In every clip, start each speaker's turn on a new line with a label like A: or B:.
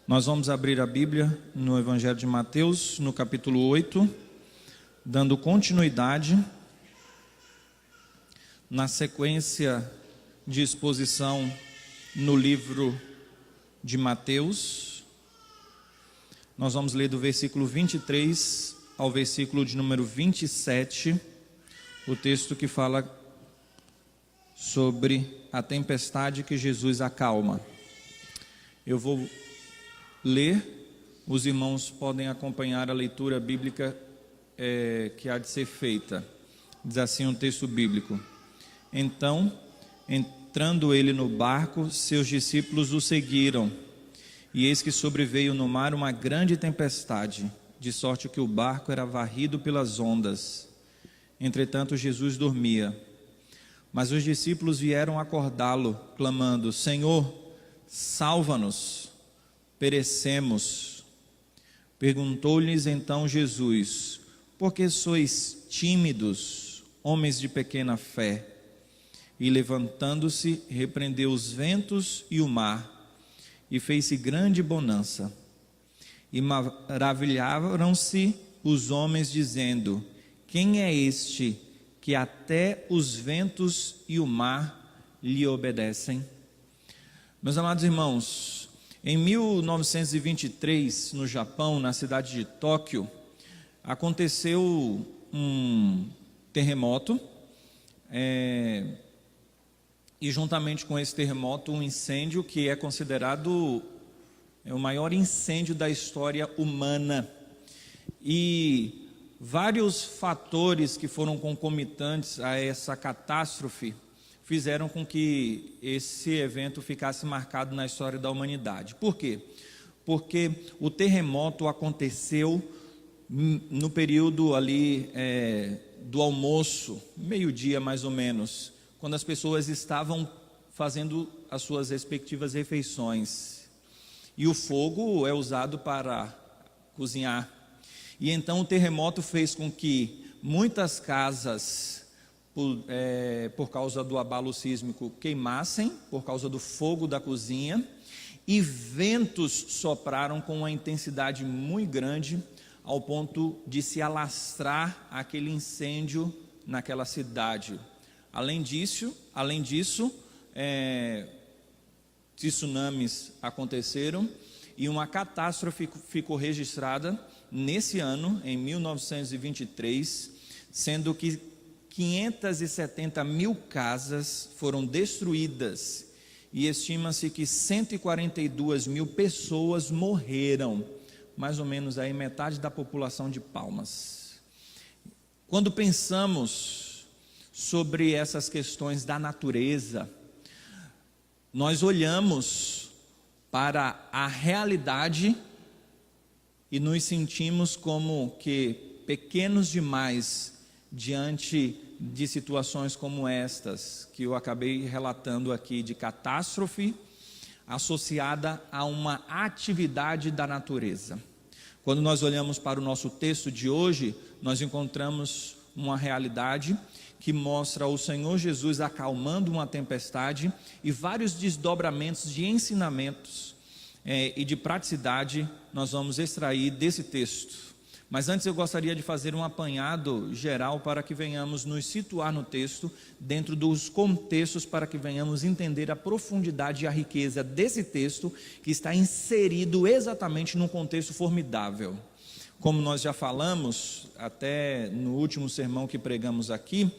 A: Nós vamos abrir a Bíblia no Evangelho de Mateus, no capítulo 8, dando continuidade na sequência de exposição no livro de Mateus. Nós vamos ler do versículo 23 ao versículo de número 27, o texto que fala sobre a tempestade que Jesus acalma. Eu vou ler, os irmãos podem acompanhar a leitura bíblica que há de ser feita. Diz assim o texto bíblico: Então, entrando ele no barco, seus discípulos o seguiram, e eis que sobreveio no mar uma grande tempestade, de sorte que o barco era varrido pelas ondas. Entretanto, Jesus dormia. Mas os discípulos vieram acordá-lo, clamando: Senhor, salva-nos, perecemos. Perguntou-lhes então Jesus: Por que sois tímidos, homens de pequena fé? E levantando-se, repreendeu os ventos e o mar, e fez-se grande bonança. E maravilharam-se os homens, dizendo: Quem é este que até os ventos e o mar lhe obedecem? Meus amados irmãos, em 1923, no Japão, na cidade de Tóquio, aconteceu um terremoto, e juntamente com esse terremoto, um incêndio que é considerado o maior incêndio da história humana. E vários fatores que foram concomitantes a essa catástrofe fizeram com que esse evento ficasse marcado na história da humanidade. Por quê? Porque o terremoto aconteceu no período ali do almoço, meio-dia mais ou menos, quando as pessoas estavam fazendo as suas respectivas refeições. E o fogo é usado para cozinhar. E então o terremoto fez com que muitas casas, por causa do abalo sísmico, queimassem, por causa do fogo da cozinha, e ventos sopraram com uma intensidade muito grande, ao ponto de se alastrar aquele incêndio naquela cidade. Além disso, tsunamis aconteceram, e uma catástrofe ficou registrada nesse ano, em 1923, sendo que 570 mil casas foram destruídas, e estima-se que 142 mil pessoas morreram, mais ou menos aí metade da população de Palmas. Quando pensamos sobre essas questões da natureza, nós olhamos para a realidade e nos sentimos como que pequenos demais diante de situações como estas que eu acabei relatando aqui, de catástrofe associada a uma atividade da natureza. Quando nós olhamos para o nosso texto de hoje, nós encontramos uma realidade que mostra o Senhor Jesus acalmando uma tempestade, e vários desdobramentos de ensinamentos e de praticidade nós vamos extrair desse texto. Mas antes eu gostaria de fazer um apanhado geral para que venhamos nos situar no texto, dentro dos contextos, para que venhamos entender a profundidade e a riqueza desse texto, que está inserido exatamente num contexto formidável. Como nós já falamos, até no último sermão que pregamos aqui,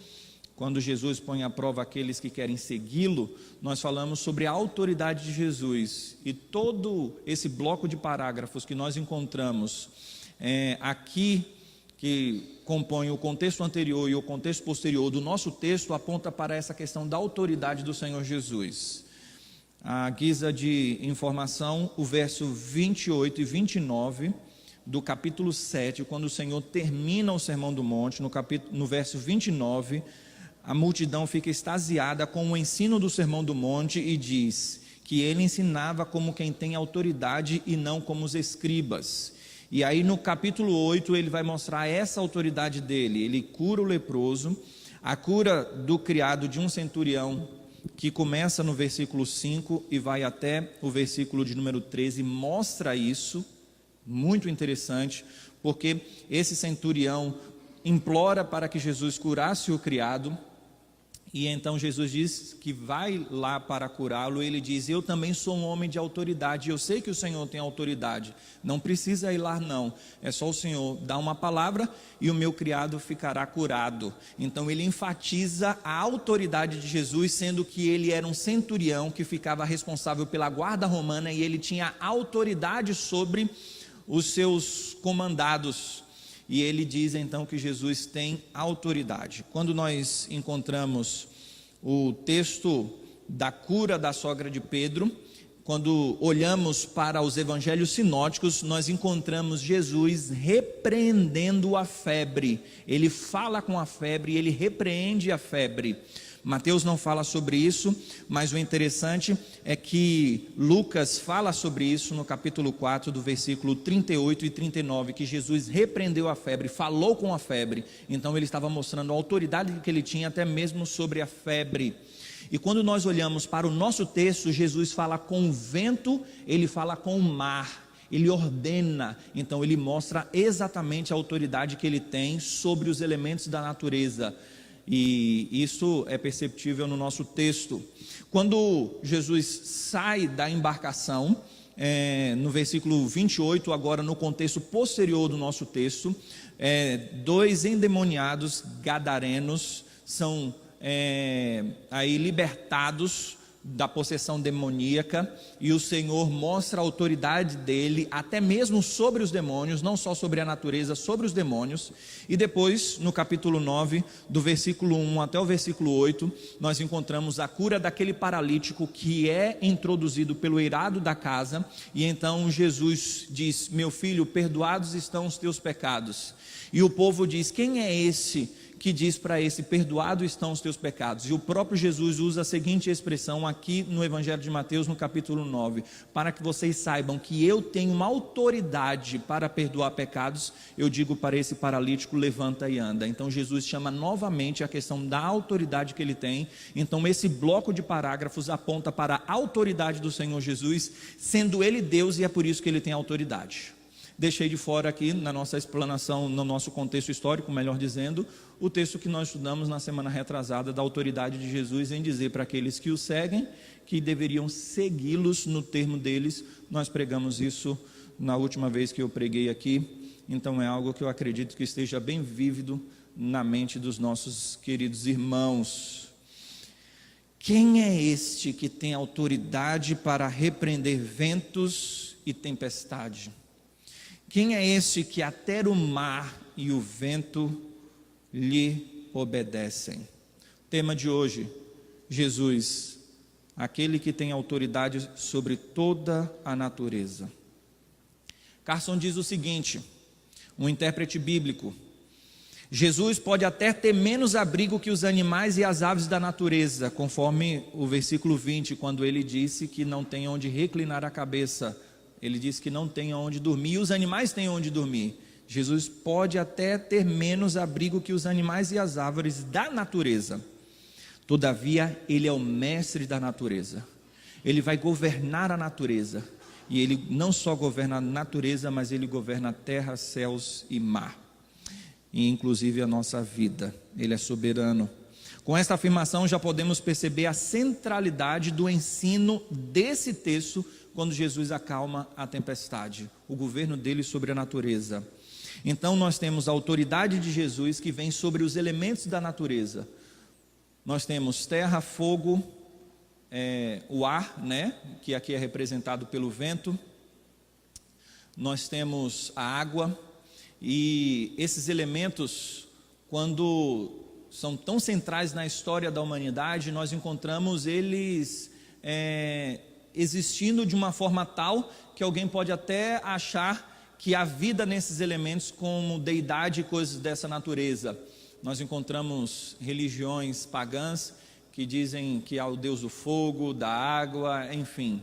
A: quando Jesus põe à prova aqueles que querem segui-lo, nós falamos sobre a autoridade de Jesus, e todo esse bloco de parágrafos que nós encontramos aqui, que compõe o contexto anterior e o contexto posterior do nosso texto, aponta para essa questão da autoridade do Senhor Jesus. À guisa de informação, o verso 28 e 29 do capítulo 7, quando o Senhor termina o Sermão do Monte, no verso 29, a multidão fica extasiada com o ensino do Sermão do Monte e diz que ele ensinava como quem tem autoridade e não como os escribas. E aí no capítulo 8 ele vai mostrar essa autoridade dele. Ele cura o leproso, a cura do criado de um centurião que começa no versículo 5 e vai até o versículo de número 13, mostra isso, muito interessante, porque esse centurião implora para que Jesus curasse o criado, e então Jesus diz que vai lá para curá-lo. Ele diz: eu também sou um homem de autoridade, eu sei que o Senhor tem autoridade, não precisa ir lá não, é só o Senhor dar uma palavra e o meu criado ficará curado. Então ele enfatiza a autoridade de Jesus, sendo que ele era um centurião que ficava responsável pela guarda romana, e ele tinha autoridade sobre os seus comandados. E ele diz então que Jesus tem autoridade. Quando nós encontramos o texto da cura da sogra de Pedro, quando olhamos para os evangelhos sinóticos, nós encontramos Jesus repreendendo a febre. Ele fala com a febre e ele repreende a febre. Mateus não fala sobre isso, mas o interessante é que Lucas fala sobre isso no capítulo 4, do versículo 38 e 39, que Jesus repreendeu a febre, falou com a febre. Então ele estava mostrando a autoridade que ele tinha até mesmo sobre a febre. E quando nós olhamos para o nosso texto, Jesus fala com o vento, ele fala com o mar, ele ordena. Então ele mostra exatamente a autoridade que ele tem sobre os elementos da natureza. E isso é perceptível no nosso texto. Quando Jesus sai da embarcação, no versículo 28, agora no contexto posterior do nosso texto, 2 endemoniados gadarenos são aí libertados da possessão demoníaca, e o Senhor mostra a autoridade dele até mesmo sobre os demônios, não só sobre a natureza, sobre os demônios. E depois, no capítulo 9, do versículo 1 até o versículo 8, nós encontramos a cura daquele paralítico que é introduzido pelo eirado da casa. E então Jesus diz: meu filho, perdoados estão os teus pecados. E o povo diz: quem é esse que diz para esse: perdoado estão os teus pecados? E o próprio Jesus usa a seguinte expressão aqui no Evangelho de Mateus, no capítulo 9: para que vocês saibam que eu tenho uma autoridade para perdoar pecados, eu digo para esse paralítico: levanta e anda. Então Jesus chama novamente a questão da autoridade que ele tem. Então esse bloco de parágrafos aponta para a autoridade do Senhor Jesus, sendo ele Deus, e é por isso que ele tem autoridade. Deixei de fora aqui, na nossa explanação, no nosso contexto histórico, melhor dizendo, o texto que nós estudamos na semana retrasada, da autoridade de Jesus em dizer para aqueles que o seguem, que deveriam segui-los no termo deles. Nós pregamos isso na última vez que eu preguei aqui, então é algo que eu acredito que esteja bem vívido na mente dos nossos queridos irmãos. Quem é este que tem autoridade para repreender ventos e tempestade? Quem é este que até o mar e o vento lhe obedecem? Tema de hoje: Jesus, aquele que tem autoridade sobre toda a natureza. Carson diz o seguinte, um intérprete bíblico: Jesus pode até ter menos abrigo que os animais e as aves da natureza, conforme o versículo 20, quando ele disse que não tem onde reclinar a cabeça. Ele disse que não tem onde dormir, e os animais têm onde dormir. Jesus pode até ter menos abrigo que os animais e as árvores da natureza. Todavia, ele é o mestre da natureza. Ele vai governar a natureza. E ele não só governa a natureza, mas ele governa a terra, céus e mar. E inclusive a nossa vida. Ele é soberano. Com esta afirmação já podemos perceber a centralidade do ensino desse texto, quando Jesus acalma a tempestade, o governo dele sobre a natureza. Então nós temos a autoridade de Jesus que vem sobre os elementos da natureza. Nós temos terra, fogo, o ar, né, que aqui é representado pelo vento. Nós temos a água, e esses elementos, quando são tão centrais na história da humanidade, nós encontramos eles existindo de uma forma tal que alguém pode até achar que há vida nesses elementos como deidade e coisas dessa natureza. Nós encontramos religiões pagãs que dizem que há o deus do fogo, da água, enfim.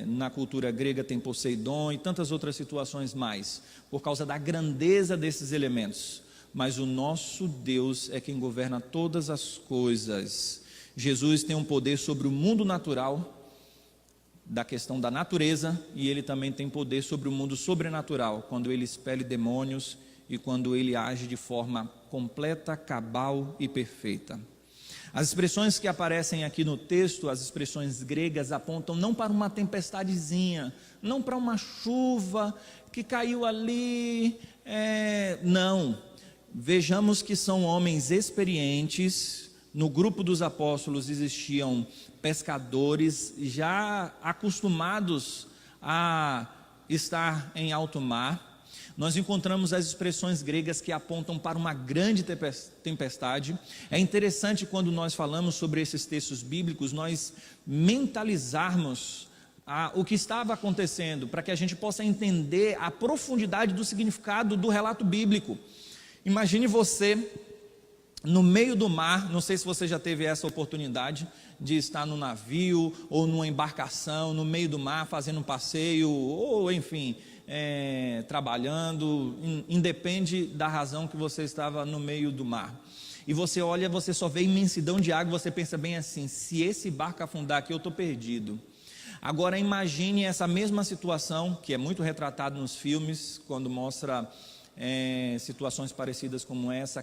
A: Na cultura grega tem Poseidon e tantas outras situações mais, por causa da grandeza desses elementos. Mas o nosso Deus é quem governa todas as coisas. Jesus tem um poder sobre o mundo natural, da questão da natureza, e ele também tem poder sobre o mundo sobrenatural, quando ele expele demônios e quando ele age de forma completa, cabal e perfeita. As expressões que aparecem aqui no texto, as expressões gregas, apontam não para uma tempestadezinha, não para uma chuva que caiu ali, não. Vejamos que são homens experientes. No grupo dos apóstolos existiam pescadores já acostumados a estar em alto mar. Nós encontramos as expressões gregas que apontam para uma grande tempestade. É interessante quando nós falamos sobre esses textos bíblicos, nós mentalizarmos o que estava acontecendo, para que a gente possa entender a profundidade do significado do relato bíblico. Imagine você no meio do mar, não sei se você já teve essa oportunidade de estar no navio ou numa embarcação, no meio do mar, fazendo um passeio, ou enfim, trabalhando, independe da razão que você estava no meio do mar. E você olha, você só vê imensidão de água, você pensa bem assim, se esse barco afundar aqui eu estou perdido. Agora imagine essa mesma situação, que é muito retratado nos filmes, quando mostra situações parecidas como essa,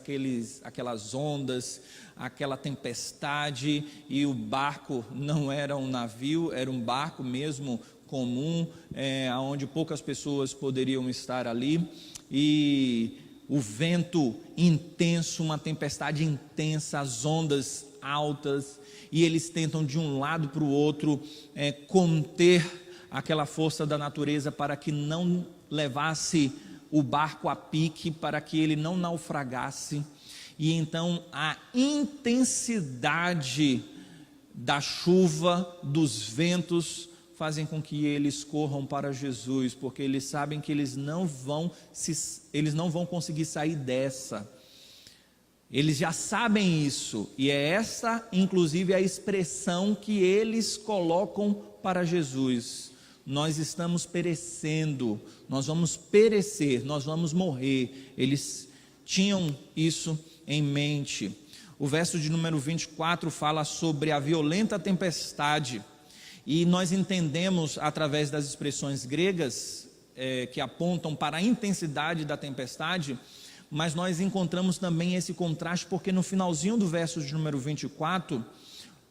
A: aquelas ondas, aquela tempestade, e o barco não era um navio, era um barco mesmo comum, onde poucas pessoas poderiam estar ali, e o vento intenso, uma tempestade intensa, as ondas altas, e eles tentam de um lado para o outro conter aquela força da natureza para que não levasse o barco a pique, para que ele não naufragasse. E então a intensidade da chuva, dos ventos, fazem com que eles corram para Jesus, porque eles sabem que eles não vão conseguir sair dessa. Eles já sabem isso, e é essa inclusive a expressão que eles colocam para Jesus: nós estamos perecendo, nós vamos perecer, nós vamos morrer. Eles tinham isso em mente. O verso de número 24 fala sobre a violenta tempestade, e nós entendemos através das expressões gregas que apontam para a intensidade da tempestade, mas nós encontramos também esse contraste, porque no finalzinho do verso de número 24,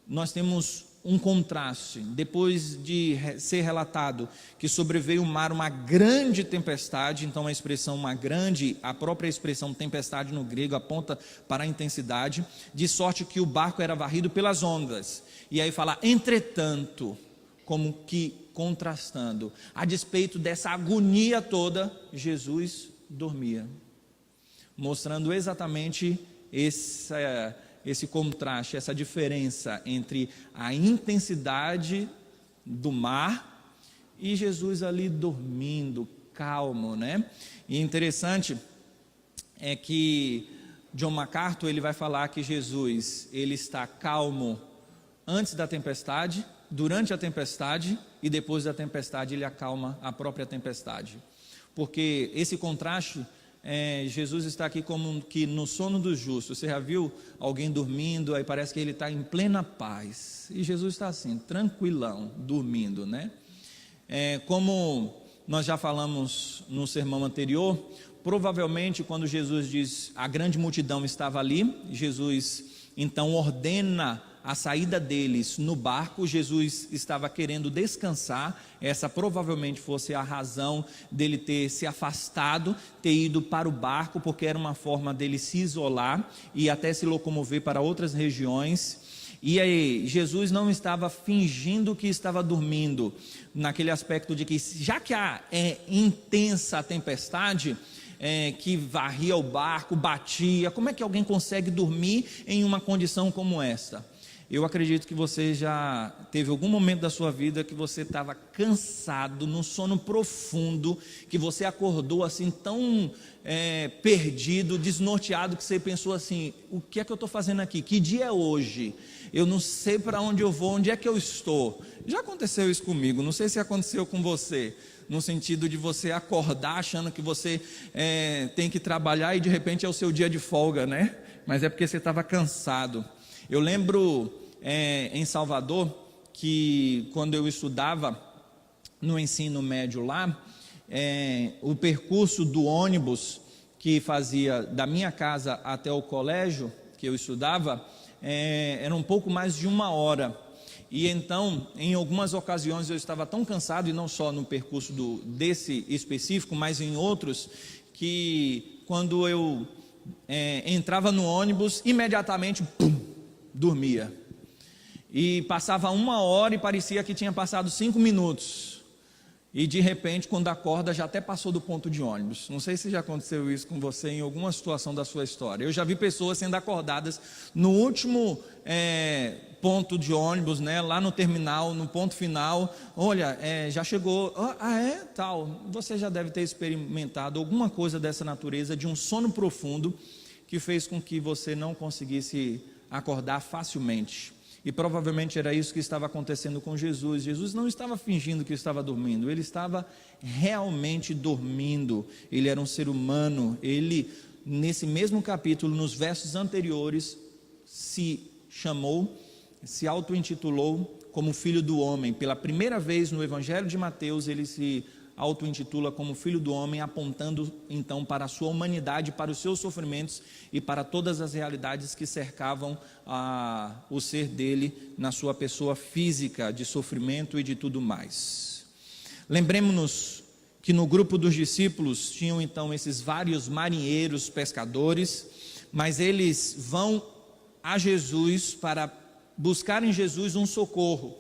A: nós temos um contraste. Depois de ser relatado que sobreveio o mar uma grande tempestade, então a expressão uma grande, a própria expressão tempestade no grego aponta para a intensidade, de sorte que o barco era varrido pelas ondas. E aí fala, entretanto, como que contrastando, a despeito dessa agonia toda, Jesus dormia, mostrando exatamente esse contraste, essa diferença entre a intensidade do mar e Jesus ali dormindo, calmo, né? E interessante é que John MacArthur, ele vai falar que Jesus, ele está calmo antes da tempestade, durante a tempestade, e depois da tempestade ele acalma a própria tempestade, porque esse contraste, Jesus está aqui como que no sono dos justos. Você já viu alguém dormindo, aí parece que ele está em plena paz, e Jesus está assim, tranquilão, dormindo, né? Como nós já falamos no sermão anterior, provavelmente quando Jesus diz, a grande multidão estava ali, Jesus então ordena a saída deles no barco. Jesus estava querendo descansar, essa provavelmente fosse a razão dele ter se afastado, ter ido para o barco, porque era uma forma dele se isolar e até se locomover para outras regiões. E aí, Jesus não estava fingindo que estava dormindo, naquele aspecto de que, já que é intensa a tempestade, que varria o barco, batia, como é que alguém consegue dormir em uma condição como esta? Eu acredito que você já teve algum momento da sua vida que você estava cansado, num sono profundo, que você acordou assim tão perdido, desnorteado, que você pensou assim, o que é que eu estou fazendo aqui? Que dia é hoje? Eu não sei para onde eu vou, onde é que eu estou? Já aconteceu isso comigo, não sei se aconteceu com você, no sentido de você acordar achando que você tem que trabalhar e de repente é o seu dia de folga, né? Mas é porque você estava cansado. Eu lembro em Salvador, que quando eu estudava no ensino médio lá, o percurso do ônibus que fazia da minha casa até o colégio que eu estudava, era um pouco mais de 1 hora. E então, em algumas ocasiões eu estava tão cansado, e não só no percurso desse específico, mas em outros, que quando eu entrava no ônibus, imediatamente, dormia. E passava 1 hora e parecia que tinha passado 5 minutos. E de repente, quando acorda, já até passou do ponto de ônibus. Não sei se já aconteceu isso com você em alguma situação da sua história. Eu já vi pessoas sendo acordadas no último ponto de ônibus, né, lá no terminal, no ponto final. Olha, já chegou, tal. Você já deve ter experimentado alguma coisa dessa natureza, de um sono profundo, que fez com que você não conseguisse acordar facilmente. E provavelmente era isso que estava acontecendo com Jesus. Jesus não estava fingindo que estava dormindo, ele estava realmente dormindo. Ele era um ser humano. Ele, nesse mesmo capítulo, nos versos anteriores, se auto-intitulou como Filho do Homem. Pela primeira vez no Evangelho de Mateus, ele se auto-intitula como Filho do Homem, apontando então para a sua humanidade, para os seus sofrimentos e para todas as realidades que cercavam o ser dele na sua pessoa física, de sofrimento e de tudo mais. Lembremos-nos que no grupo dos discípulos tinham então esses vários marinheiros, pescadores, mas eles vão a Jesus para buscar em Jesus um socorro.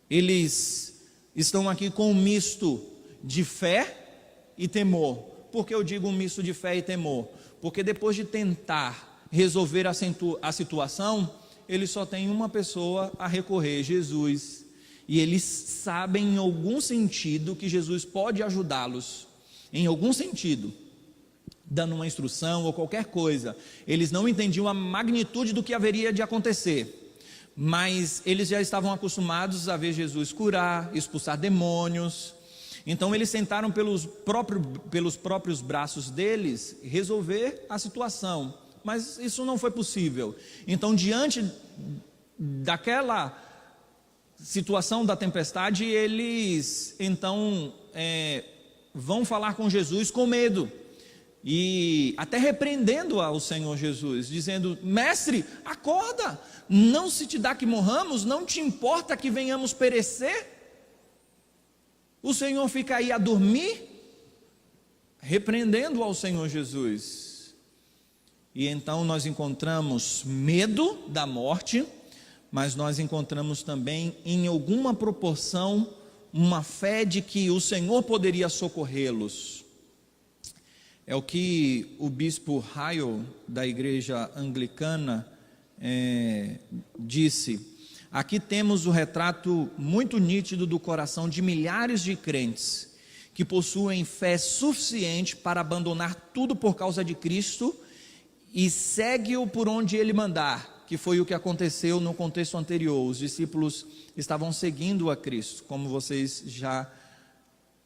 A: Eles estão aqui com um misto de fé e temor. Por que eu digo um misto de fé e temor? Porque depois de tentar resolver a situação, eles só têm uma pessoa a recorrer, Jesus. E eles sabem em algum sentido que Jesus pode ajudá-los, em algum sentido, dando uma instrução ou qualquer coisa. Eles não entendiam a magnitude do que haveria de acontecer, mas eles já estavam acostumados a ver Jesus curar, expulsar demônios. Então eles tentaram pelos próprios braços deles resolver a situação, mas isso não foi possível. Então, diante daquela situação da tempestade, eles então vão falar com Jesus com medo, e até repreendendo ao Senhor Jesus, dizendo: mestre, acorda, não se te dá que morramos, não te importa que venhamos perecer? O Senhor fica aí a dormir? Repreendendo ao Senhor Jesus. E então nós encontramos medo da morte, mas nós encontramos também, em alguma proporção, uma fé de que o Senhor poderia socorrê-los. É o que o bispo Ryle, da igreja anglicana, disse: aqui temos o retrato muito nítido do coração de milhares de crentes que possuem fé suficiente para abandonar tudo por causa de Cristo e segue-o por onde Ele mandar, que foi o que aconteceu no contexto anterior. Os discípulos estavam seguindo a Cristo, como vocês já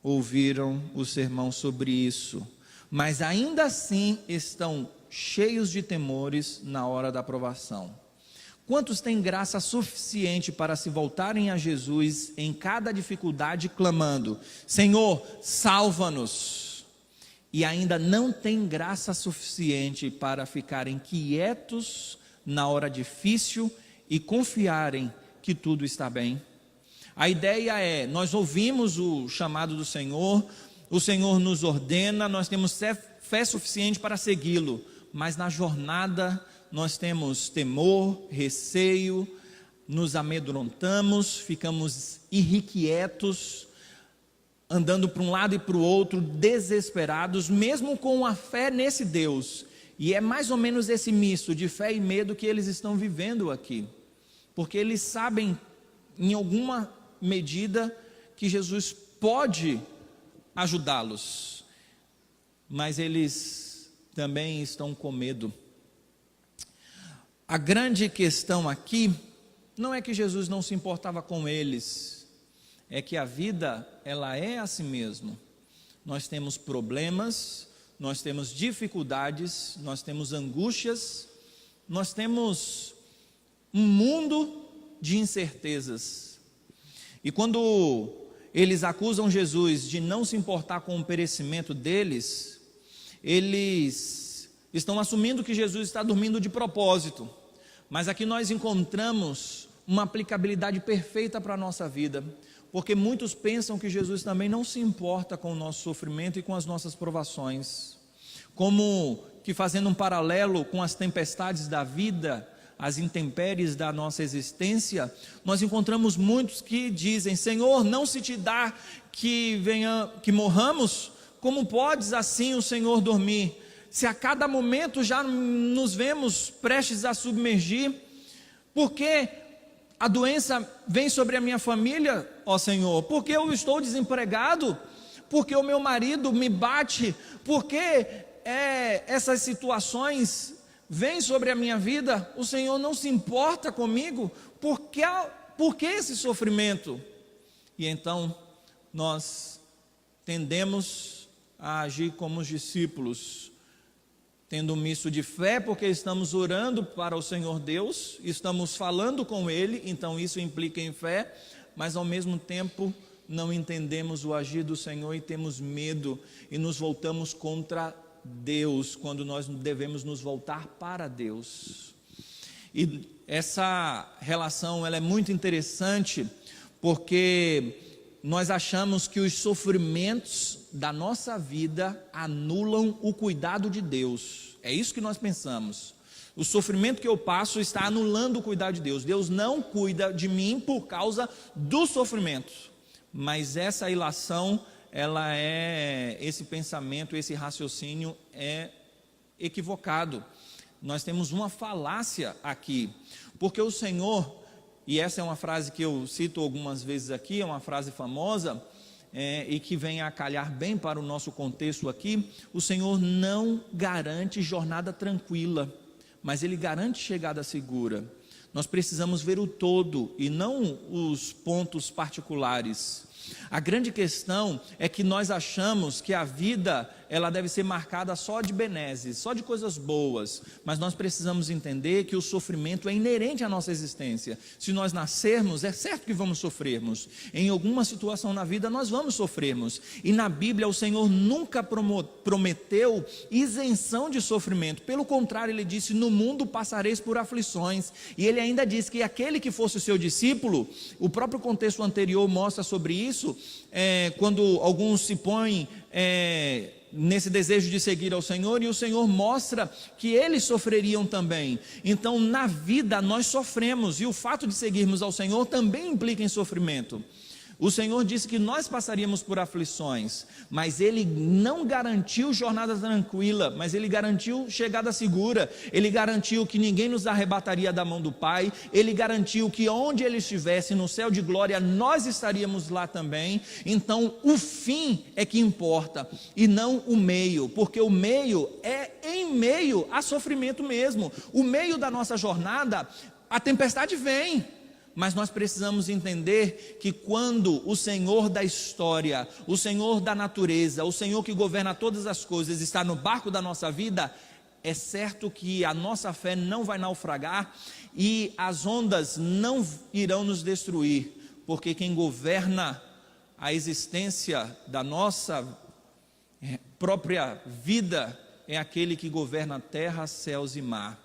A: ouviram o sermão sobre isso, mas ainda assim estão cheios de temores na hora da provação. Quantos têm graça suficiente para se voltarem a Jesus em cada dificuldade, clamando: Senhor, salva-nos, e ainda não têm graça suficiente para ficarem quietos na hora difícil e confiarem que tudo está bem? A ideia é: nós ouvimos o chamado do Senhor, o Senhor nos ordena, nós temos fé suficiente para segui-lo, mas na jornada nós temos temor, receio, nos amedrontamos, ficamos irrequietos, andando para um lado e para o outro, desesperados, mesmo com a fé nesse Deus. E é mais ou menos esse misto de fé e medo que eles estão vivendo aqui, porque eles sabem, em alguma medida, que Jesus pode ajudá-los, mas eles também estão com medo. A grande questão aqui não é que Jesus não se importava com eles, é que a vida, ela é assim mesmo. Nós temos problemas, nós temos dificuldades, nós temos angústias, nós temos um mundo de incertezas. E quando eles acusam Jesus de não se importar com o perecimento deles, eles estão assumindo que Jesus está dormindo de propósito. Mas aqui nós encontramos uma aplicabilidade perfeita para a nossa vida, porque muitos pensam que Jesus também não se importa com o nosso sofrimento e com as nossas provações, como que, fazendo um paralelo com as tempestades da vida, as intempéries da nossa existência, nós encontramos muitos que dizem: Senhor, não se te dá que morramos? Como podes assim o Senhor dormir? Se a cada momento já nos vemos prestes a submergir, por que a doença vem sobre a minha família, ó Senhor? Por que eu estou desempregado? Por que o meu marido me bate? Por que essas situações vêm sobre a minha vida? O Senhor não se importa comigo? Por que esse sofrimento? E então nós tendemos a agir como os discípulos, tendo um misto de fé, porque estamos orando para o Senhor Deus, estamos falando com Ele, então isso implica em fé, mas ao mesmo tempo não entendemos o agir do Senhor e temos medo e nos voltamos contra Deus, quando nós devemos nos voltar para Deus. E essa relação ela é muito interessante, porque nós achamos que os sofrimentos da nossa vida anulam o cuidado de Deus. É isso que nós pensamos. O sofrimento que eu passo está anulando o cuidado de Deus. Deus não cuida de mim por causa do sofrimento. Mas essa ilação, esse pensamento, esse raciocínio é equivocado. Nós temos uma falácia aqui, porque o Senhor, e essa é uma frase que eu cito algumas vezes aqui, é uma frase famosa, e que vem a calhar bem para o nosso contexto aqui: o Senhor não garante jornada tranquila, mas Ele garante chegada segura. Nós precisamos ver o todo e não os pontos particulares. A grande questão é que nós achamos que a vida ela deve ser marcada só de benesses, só de coisas boas, mas nós precisamos entender que o sofrimento é inerente à nossa existência. Se nós nascermos, é certo que vamos sofrermos. Em alguma situação na vida nós vamos sofrermos, e na Bíblia o Senhor nunca prometeu isenção de sofrimento. Pelo contrário, Ele disse: no mundo passareis por aflições. E Ele ainda disse que aquele que fosse o seu discípulo, o próprio contexto anterior mostra sobre isso, quando alguns se põem nesse desejo de seguir ao Senhor, e o Senhor mostra que eles sofreriam também. Então na vida nós sofremos, e o fato de seguirmos ao Senhor também implica em sofrimento. O Senhor disse que nós passaríamos por aflições, mas Ele não garantiu jornada tranquila, mas Ele garantiu chegada segura. Ele garantiu que ninguém nos arrebataria da mão do Pai. Ele garantiu que onde Ele estivesse, no céu de glória, nós estaríamos lá também. Então o fim é que importa, e não o meio, porque o meio é em meio a sofrimento mesmo. O meio da nossa jornada, a tempestade vem, mas nós precisamos entender que quando o Senhor da história, o Senhor da natureza, o Senhor que governa todas as coisas está no barco da nossa vida, é certo que a nossa fé não vai naufragar e as ondas não irão nos destruir, porque quem governa a existência da nossa própria vida é aquele que governa terra, céus e mar.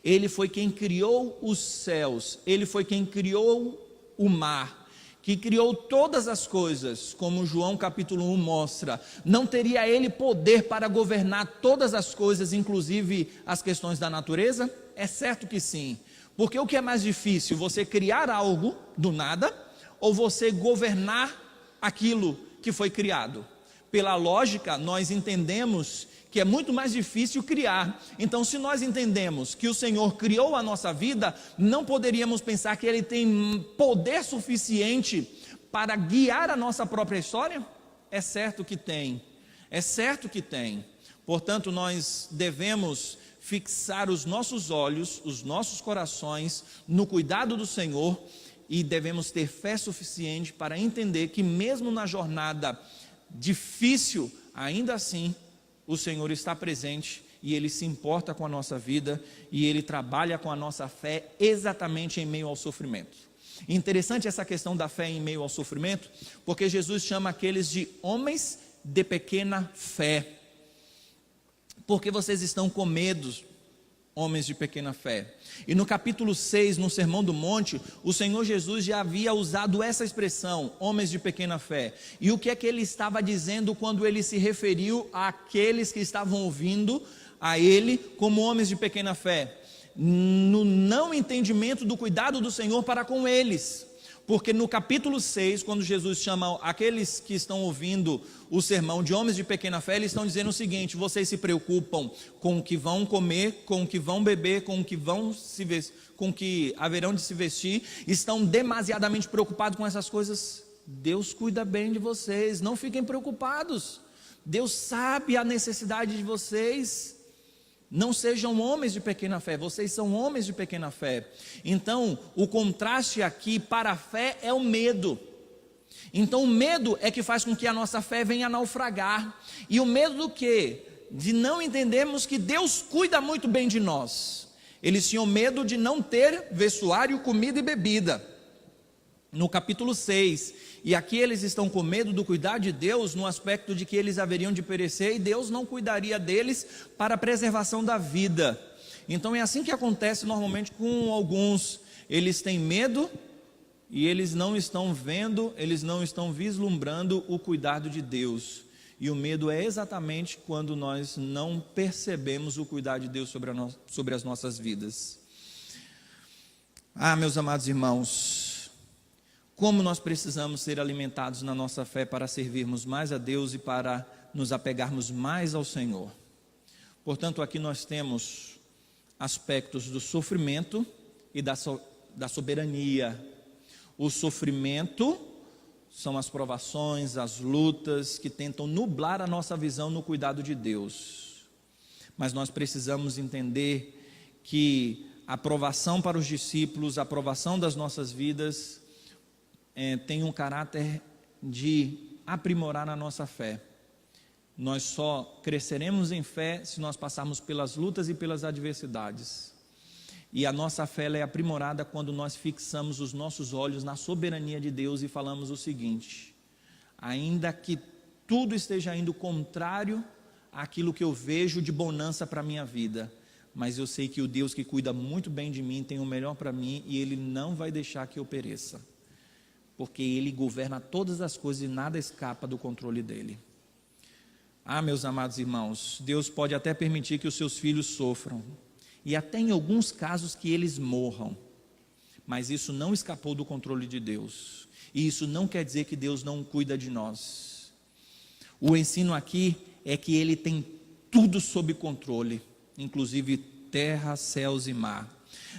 A: Ele foi quem criou os céus, Ele foi quem criou o mar, que criou todas as coisas, como João capítulo 1 mostra. Não teria Ele poder para governar todas as coisas, inclusive as questões da natureza? É certo que sim, porque o que é mais difícil, você criar algo do nada, ou você governar aquilo que foi criado? Pela lógica, nós entendemos que é muito mais difícil criar. Então, se nós entendemos que o Senhor criou a nossa vida, não poderíamos pensar que Ele tem poder suficiente para guiar a nossa própria história? É certo que tem, é certo que tem. Portanto, nós devemos fixar os nossos olhos, os nossos corações no cuidado do Senhor, e devemos ter fé suficiente para entender que mesmo na jornada difícil, ainda assim o Senhor está presente, e Ele se importa com a nossa vida, e Ele trabalha com a nossa fé exatamente em meio ao sofrimento. Interessante essa questão da fé em meio ao sofrimento, porque Jesus chama aqueles de homens de pequena fé. Porque vocês estão com medo, homens de pequena fé. E no capítulo 6, no Sermão do Monte, o Senhor Jesus já havia usado essa expressão, homens de pequena fé. E o que é que ele estava dizendo quando ele se referiu àqueles que estavam ouvindo a ele como homens de pequena fé? No não entendimento do cuidado do Senhor para com eles. Porque no capítulo 6, quando Jesus chama aqueles que estão ouvindo o sermão de homens de pequena fé, eles estão dizendo o seguinte: vocês se preocupam com o que vão comer, com o que vão beber, com o que vão se vestir, com o que haverão de se vestir, estão demasiadamente preocupados com essas coisas. Deus cuida bem de vocês, não fiquem preocupados. Deus sabe a necessidade de vocês. Não sejam homens de pequena fé, vocês são homens de pequena fé. Então, o contraste aqui para a fé é o medo. Então, o medo é que faz com que a nossa fé venha a naufragar. E o medo do quê? De não entendermos que Deus cuida muito bem de nós. Eles tinham medo de não ter vestuário, comida e bebida. No capítulo 6, e aqui eles estão com medo do cuidado de Deus, no aspecto de que eles haveriam de perecer, e Deus não cuidaria deles para a preservação da vida. Então é assim que acontece normalmente com alguns. Eles têm medo, e eles não estão vendo, eles não estão vislumbrando o cuidado de Deus. E o medo é exatamente quando nós não percebemos o cuidado de Deus sobre as nossas vidas. Meus amados irmãos, como nós precisamos ser alimentados na nossa fé para servirmos mais a Deus e para nos apegarmos mais ao Senhor. Portanto, aqui nós temos aspectos do sofrimento e da soberania. O sofrimento são as provações, as lutas que tentam nublar a nossa visão no cuidado de Deus. Mas nós precisamos entender que a provação para os discípulos, a provação das nossas vidas, tem um caráter de aprimorar a nossa fé. Nós só cresceremos em fé se nós passarmos pelas lutas e pelas adversidades. E a nossa fé é aprimorada quando nós fixamos os nossos olhos na soberania de Deus e falamos o seguinte: ainda que tudo esteja indo contrário àquilo que eu vejo de bonança para a minha vida, mas eu sei que o Deus que cuida muito bem de mim tem o melhor para mim e Ele não vai deixar que eu pereça, porque Ele governa todas as coisas e nada escapa do controle dEle. Meus amados irmãos, Deus pode até permitir que os seus filhos sofram, e até em alguns casos que eles morram, mas isso não escapou do controle de Deus, e isso não quer dizer que Deus não cuida de nós. O ensino aqui é que Ele tem tudo sob controle, inclusive terra, céus e mar.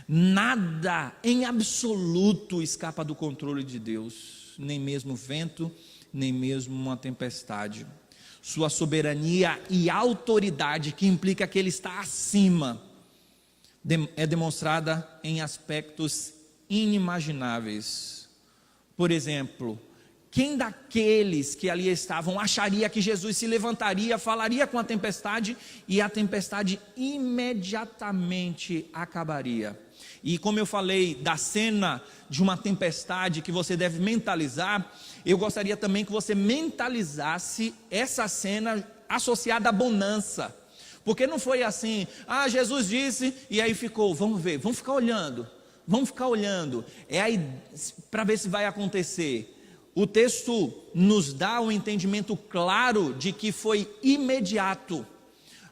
A: Nada em absoluto escapa do controle de Deus, nem mesmo o vento, nem mesmo uma tempestade. Sua soberania e autoridade, que implica que Ele está acima, é demonstrada em aspectos inimagináveis. Por exemplo, quem daqueles que ali estavam acharia que Jesus se levantaria, falaria com a tempestade e a tempestade imediatamente acabaria? E como eu falei da cena de uma tempestade que você deve mentalizar, eu gostaria também que você mentalizasse essa cena associada à bonança. Porque não foi assim: Jesus disse e aí ficou, vamos ver, vamos ficar olhando, para ver se vai acontecer. O texto nos dá um entendimento claro de que foi imediato.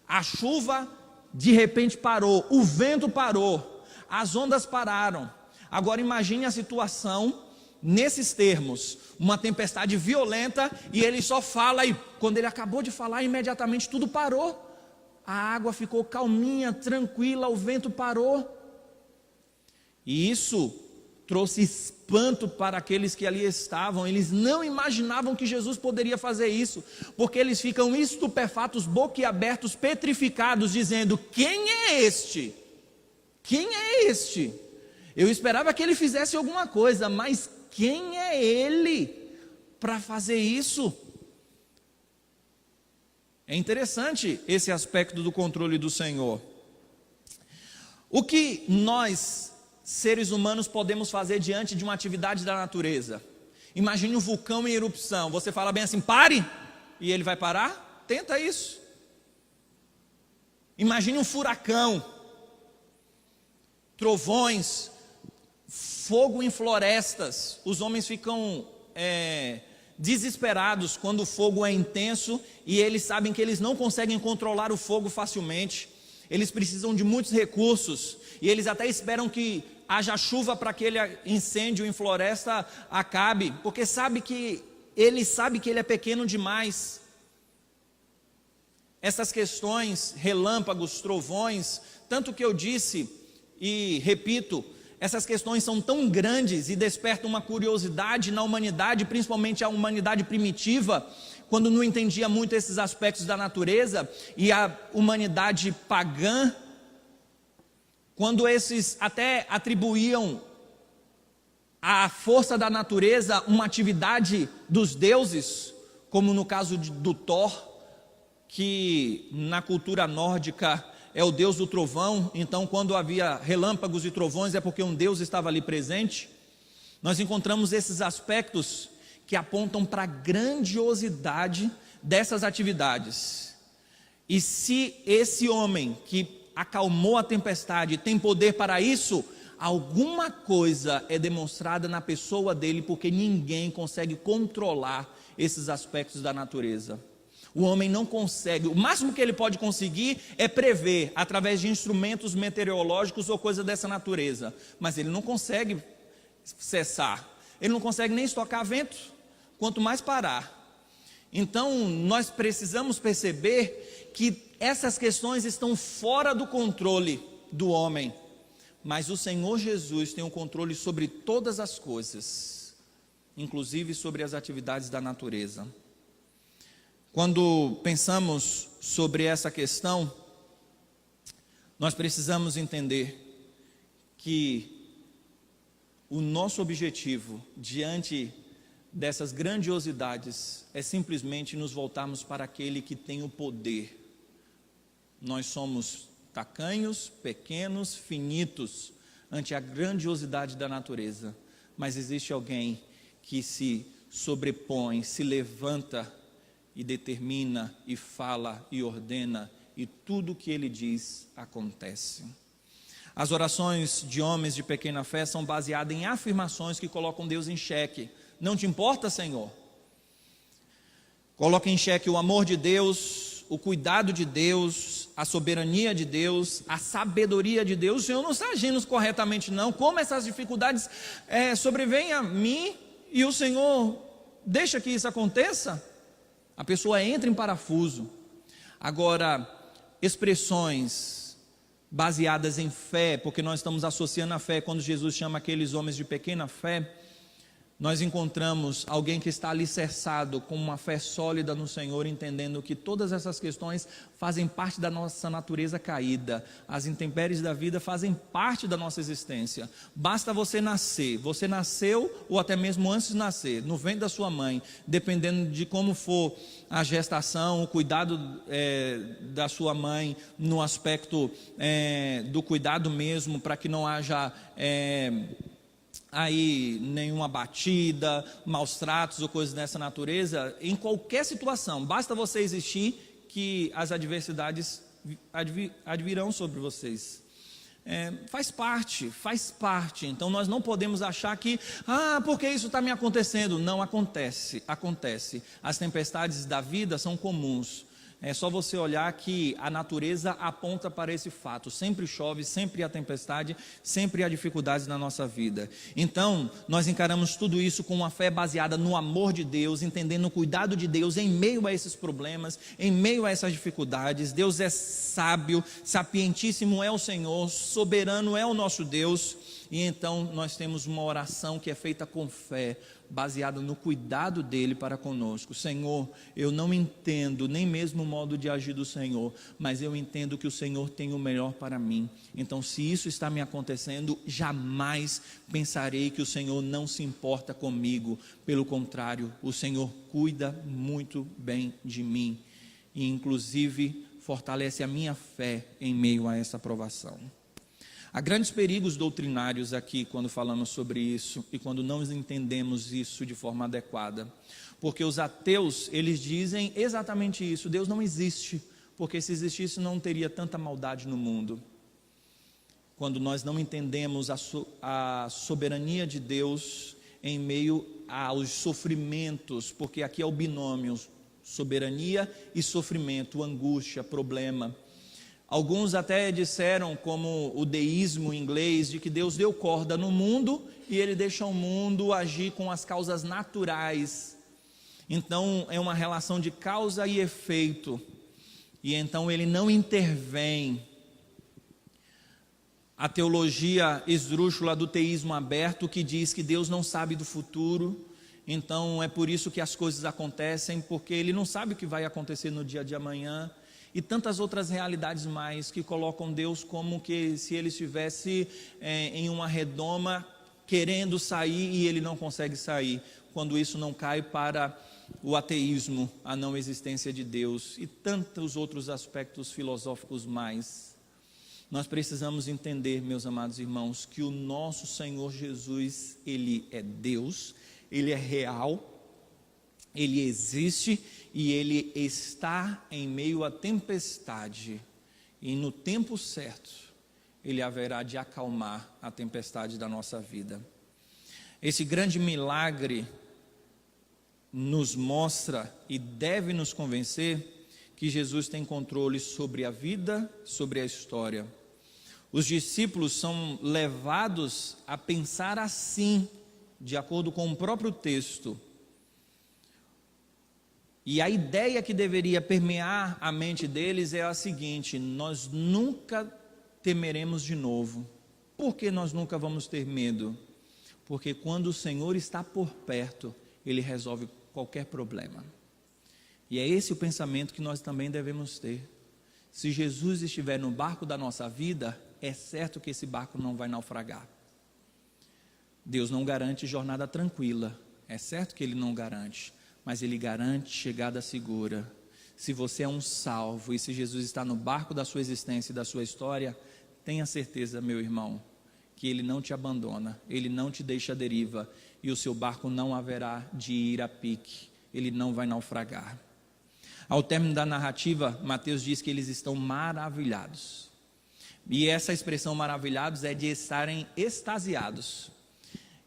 A: A chuva de repente parou, o vento parou, as ondas pararam. Agora imagine a situação nesses termos: uma tempestade violenta, e ele só fala, e quando ele acabou de falar, imediatamente tudo parou. A água ficou calminha, tranquila, o vento parou. E isso trouxe espanto para aqueles que ali estavam. Eles não imaginavam que Jesus poderia fazer isso, porque eles ficam estupefatos, boquiabertos, petrificados, dizendo: quem é este? Quem é este? Eu esperava que ele fizesse alguma coisa, mas quem é ele para fazer isso? É interessante esse aspecto do controle do Senhor. O que nós seres humanos podemos fazer diante de uma atividade da natureza? Imagine um vulcão em erupção. Você fala bem assim, pare, e ele vai parar? Tenta isso. Imagine um furacão, trovões, fogo em florestas. Os homens ficam desesperados quando o fogo é intenso e eles sabem que eles não conseguem controlar o fogo facilmente. Eles precisam de muitos recursos e eles até esperam que haja chuva para que aquele incêndio em floresta acabe, porque ele sabe que ele é pequeno demais. Essas questões, relâmpagos, trovões, tanto que eu disse e repito, essas questões são tão grandes e despertam uma curiosidade na humanidade, principalmente a humanidade primitiva, quando não entendia muito esses aspectos da natureza, e a humanidade pagã, quando esses até atribuíam à força da natureza uma atividade dos deuses, como no caso do Thor, que na cultura nórdica é o deus do trovão. Então quando havia relâmpagos e trovões é porque um deus estava ali presente. Nós encontramos esses aspectos que apontam para a grandiosidade dessas atividades. E se esse homem que acalmou a tempestade tem poder para isso, alguma coisa é demonstrada na pessoa dele, porque ninguém consegue controlar esses aspectos da natureza. O homem não consegue, o máximo que ele pode conseguir é prever através de instrumentos meteorológicos ou coisa dessa natureza, mas ele não consegue cessar, ele não consegue nem estocar vento, quanto mais parar. Então nós precisamos perceber que essas questões estão fora do controle do homem, mas o Senhor Jesus tem o controle sobre todas as coisas, inclusive sobre as atividades da natureza. Quando pensamos sobre essa questão, nós precisamos entender que o nosso objetivo diante dessas grandiosidades é simplesmente nos voltarmos para aquele que tem o poder. Nós somos tacanhos, pequenos, finitos ante a grandiosidade da natureza, mas existe alguém que se sobrepõe, se levanta e determina, e fala, e ordena, e tudo o que ele diz acontece. As orações de homens de pequena fé são baseadas em afirmações que colocam Deus em xeque. Não te importa, Senhor? Coloca em xeque o amor de Deus, o cuidado de Deus, a soberania de Deus, a sabedoria de Deus. O Senhor não está agindo corretamente não. Como essas dificuldades sobrevêm a mim e o Senhor deixa que isso aconteça? A pessoa entra em parafuso. Agora, expressões baseadas em fé, porque nós estamos associando a fé, quando Jesus chama aqueles homens de pequena fé, nós encontramos alguém que está alicerçado com uma fé sólida no Senhor, entendendo que todas essas questões fazem parte da nossa natureza caída, as intempéries da vida fazem parte da nossa existência. Basta você nascer, você nasceu ou até mesmo antes de nascer, no ventre da sua mãe, dependendo de como for a gestação, o cuidado da sua mãe, no aspecto do cuidado mesmo, para que não haja aí nenhuma batida, maus tratos ou coisas dessa natureza. Em qualquer situação, basta você existir que as adversidades advirão sobre vocês. Faz parte. Então nós não podemos achar que, porque isso está me acontecendo. Não acontece. As tempestades da vida são comuns. É só você olhar que a natureza aponta para esse fato. Sempre chove, sempre há tempestade, sempre há dificuldades na nossa vida. Então, nós encaramos tudo isso com uma fé baseada no amor de Deus, entendendo o cuidado de Deus em meio a esses problemas, em meio a essas dificuldades. Deus é sábio, sapientíssimo é o Senhor, soberano é o nosso Deus. E então nós temos uma oração que é feita com fé, baseada no cuidado dele para conosco. Senhor, eu não entendo nem mesmo o modo de agir do Senhor, mas eu entendo que o Senhor tem o melhor para mim. Então, se isso está me acontecendo, jamais pensarei que o Senhor não se importa comigo. Pelo contrário, o Senhor cuida muito bem de mim e inclusive fortalece a minha fé em meio a essa provação. Há grandes perigos doutrinários aqui quando falamos sobre isso e quando não entendemos isso de forma adequada. Porque os ateus, eles dizem exatamente isso: Deus não existe, porque se existisse não teria tanta maldade no mundo. Quando nós não entendemos a soberania de Deus em meio aos sofrimentos, porque aqui é o binômio, soberania e sofrimento, angústia, problema. Alguns até disseram, como o deísmo inglês, de que Deus deu corda no mundo e Ele deixa o mundo agir com as causas naturais. Então é uma relação de causa e efeito, e então Ele não intervém. A teologia esdrúxula do teísmo aberto, que diz que Deus não sabe do futuro, então é por isso que as coisas acontecem, porque Ele não sabe o que vai acontecer no dia de amanhã, e tantas outras realidades mais que colocam Deus como que se Ele estivesse em uma redoma querendo sair e Ele não consegue sair, quando isso não cai para o ateísmo, a não existência de Deus e tantos outros aspectos filosóficos mais. Nós precisamos entender, meus amados irmãos, que o nosso Senhor Jesus, Ele é Deus, Ele é real, Ele existe e Ele está em meio à tempestade, e no tempo certo Ele haverá de acalmar a tempestade da nossa vida. Esse grande milagre nos mostra e deve nos convencer que Jesus tem controle sobre a vida, sobre a história. Os discípulos são levados a pensar assim, de acordo com o próprio texto. E a ideia que deveria permear a mente deles é a seguinte: nós nunca temeremos de novo. Por que nós nunca vamos ter medo? Porque quando o Senhor está por perto, Ele resolve qualquer problema. E é esse o pensamento que nós também devemos ter. Se Jesus estiver no barco da nossa vida, é certo que esse barco não vai naufragar. Deus não garante jornada tranquila, é certo que Ele não garante, mas Ele garante chegada segura. Se você é um salvo e se Jesus está no barco da sua existência e da sua história, tenha certeza, meu irmão, que Ele não te abandona, Ele não te deixa à deriva, e o seu barco não haverá de ir a pique, ele não vai naufragar. Ao término da narrativa, Mateus diz que eles estão maravilhados, e essa expressão maravilhados é de estarem extasiados.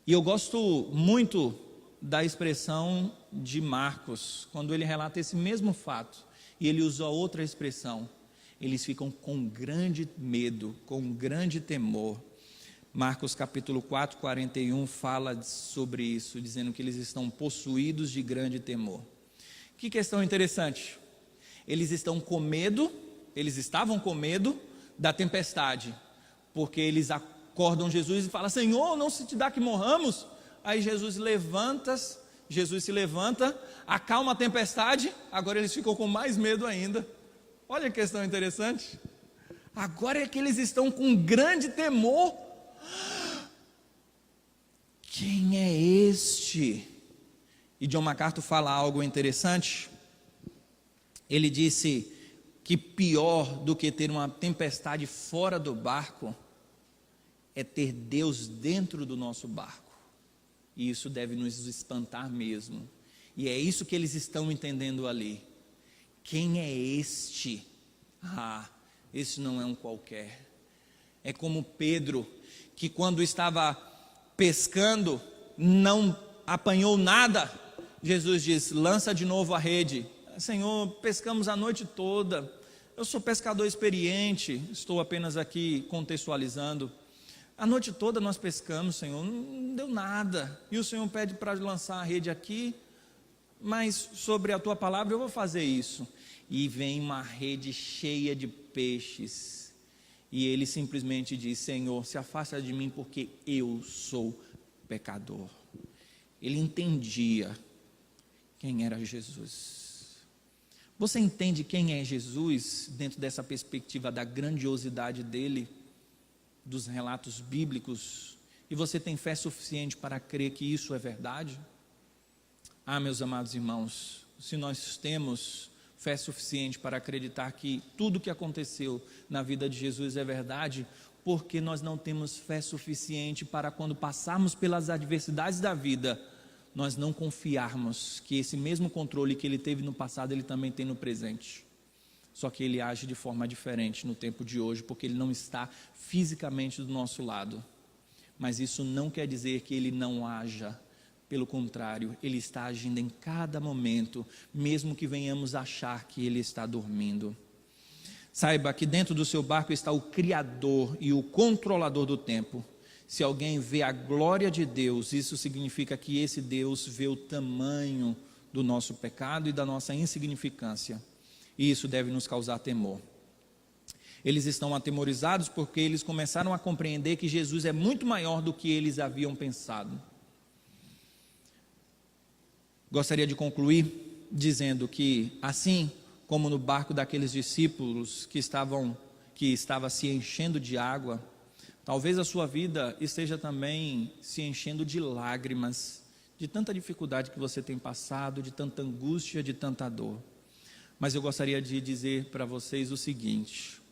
A: E eu gosto muito da expressão de Marcos, quando ele relata esse mesmo fato, e ele usa outra expressão: eles ficam com grande medo, com grande temor. Marcos capítulo 4, 41 fala sobre isso, dizendo que eles estão possuídos de grande temor. Que questão interessante, eles estavam com medo da tempestade, porque eles acordam Jesus e falam: Senhor, não se te dá que morramos? Aí Jesus se levanta, acalma a tempestade, agora eles ficam com mais medo ainda. Olha que questão interessante, agora é que eles estão com grande temor. Quem é este? E John MacArthur fala algo interessante. Ele disse que pior do que ter uma tempestade fora do barco é ter Deus dentro do nosso barco, e isso deve nos espantar mesmo. E é isso que eles estão entendendo ali. Quem é este? Esse não é um qualquer. É como Pedro, que quando estava pescando, não apanhou nada. Jesus diz: lança de novo a rede. Senhor, pescamos a noite toda, eu sou pescador experiente, estou apenas aqui contextualizando. A noite toda nós pescamos, Senhor, não deu nada. E o Senhor pede para lançar a rede aqui, mas sobre a tua palavra eu vou fazer isso. E vem uma rede cheia de peixes. E ele simplesmente diz: Senhor, se afasta de mim, porque eu sou pecador. Ele entendia quem era Jesus. Você entende quem é Jesus dentro dessa perspectiva da grandiosidade dele, dos relatos bíblicos? E você tem fé suficiente para crer que isso é verdade? Meus amados irmãos, se nós temos fé suficiente para acreditar que tudo o que aconteceu na vida de Jesus é verdade, Porque nós não temos fé suficiente para, quando passarmos pelas adversidades da vida, nós não confiarmos que esse mesmo controle que Ele teve no passado, Ele também tem no presente. Só que Ele age de forma diferente no tempo de hoje, porque Ele não está fisicamente do nosso lado. Mas isso não quer dizer que Ele não haja. Pelo contrário, Ele está agindo em cada momento, mesmo que venhamos achar que Ele está dormindo. Saiba que dentro do seu barco está o Criador e o controlador do tempo. Se alguém vê a glória de Deus, isso significa que esse Deus vê o tamanho do nosso pecado e da nossa insignificância. E isso deve nos causar temor. Eles estão atemorizados porque eles começaram a compreender que Jesus é muito maior do que eles haviam pensado. Gostaria de concluir dizendo que, assim como no barco daqueles discípulos que estava se enchendo de água, talvez a sua vida esteja também se enchendo de lágrimas, de tanta dificuldade que você tem passado, de tanta angústia, de tanta dor. Mas eu gostaria de dizer para vocês o seguinte: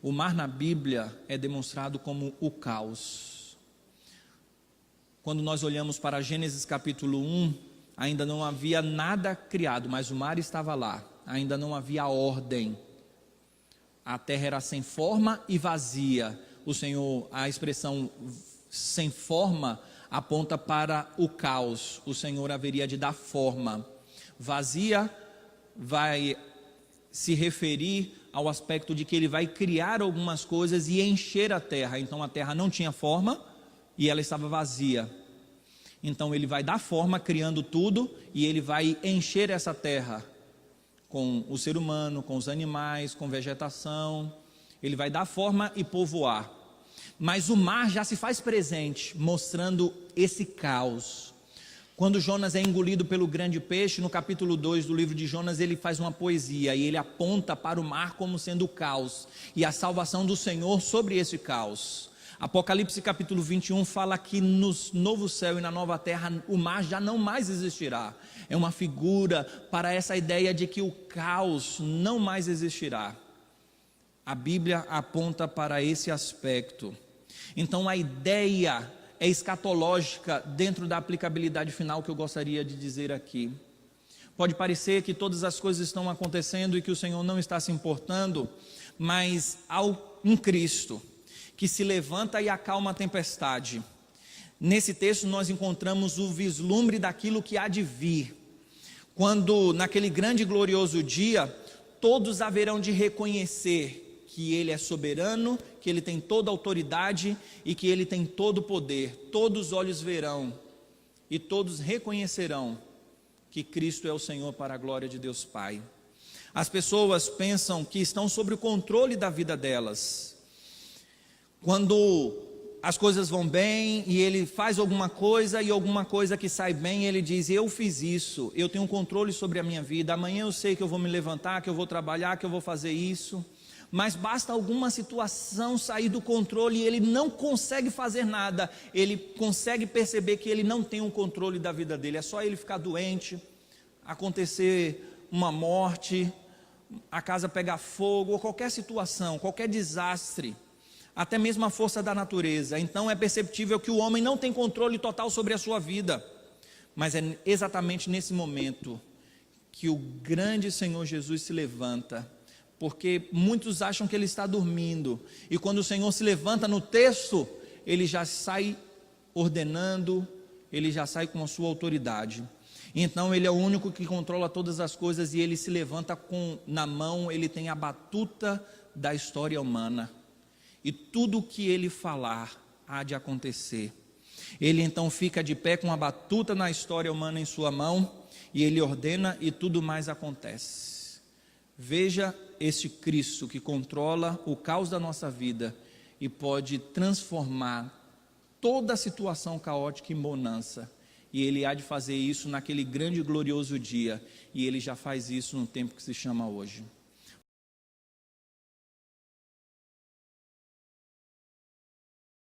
A: o mar na Bíblia é demonstrado como o caos. Quando nós olhamos para Gênesis capítulo 1, ainda não havia nada criado, mas o mar estava lá. Ainda não havia ordem, a terra era sem forma e vazia. O Senhor, a expressão sem forma aponta para o caos. O Senhor haveria de dar forma. Vazia vai se referir ao aspecto de que Ele vai criar algumas coisas e encher a terra. Então a terra não tinha forma e ela estava vazia. Então Ele vai dar forma criando tudo e Ele vai encher essa terra com o ser humano, com os animais, com vegetação. Ele vai dar forma e povoar. Mas o mar já se faz presente, mostrando esse caos. Quando Jonas é engolido pelo grande peixe, no capítulo 2 do livro de Jonas, ele faz uma poesia e ele aponta para o mar como sendo o caos e a salvação do Senhor sobre esse caos. Apocalipse capítulo 21 fala que no novo céu e na nova terra o mar já não mais existirá. É uma figura para essa ideia de que o caos não mais existirá. A Bíblia aponta para esse aspecto. Então a ideia é escatológica dentro da aplicabilidade final que eu gostaria de dizer aqui. Pode parecer que todas as coisas estão acontecendo e que o Senhor não está se importando, mas há um Cristo que se levanta e acalma a tempestade. Nesse texto nós encontramos o vislumbre daquilo que há de vir. Quando naquele grande e glorioso dia, todos haverão de reconhecer que Ele é soberano, que Ele tem toda a autoridade e que Ele tem todo o poder. Todos os olhos verão e todos reconhecerão que Cristo é o Senhor para a glória de Deus Pai. As pessoas pensam que estão sob o controle da vida delas. Quando as coisas vão bem e ele faz alguma coisa e alguma coisa que sai bem, ele diz: eu fiz isso, eu tenho controle sobre a minha vida, amanhã eu sei que eu vou me levantar, que eu vou trabalhar, que eu vou fazer isso. Mas basta alguma situação sair do controle e ele não consegue fazer nada. Ele consegue perceber que ele não tem o controle da vida dele. É só ele ficar doente, acontecer uma morte, a casa pegar fogo, ou qualquer situação, qualquer desastre, até mesmo a força da natureza. Então é perceptível que o homem não tem controle total sobre a sua vida. Mas é exatamente nesse momento que o grande Senhor Jesus se levanta, porque muitos acham que Ele está dormindo, e quando o Senhor se levanta no texto, Ele já sai ordenando, Ele já sai com a sua autoridade. Então Ele é o único que controla todas as coisas, e Ele se levanta na mão, Ele tem a batuta da história humana, e tudo o que Ele falar há de acontecer. Ele então fica de pé com a batuta na história humana em sua mão, e Ele ordena e tudo mais acontece. Veja este Cristo que controla o caos da nossa vida e pode transformar toda a situação caótica em bonança. E Ele há de fazer isso naquele grande e glorioso dia, e Ele já faz isso no tempo que se chama hoje.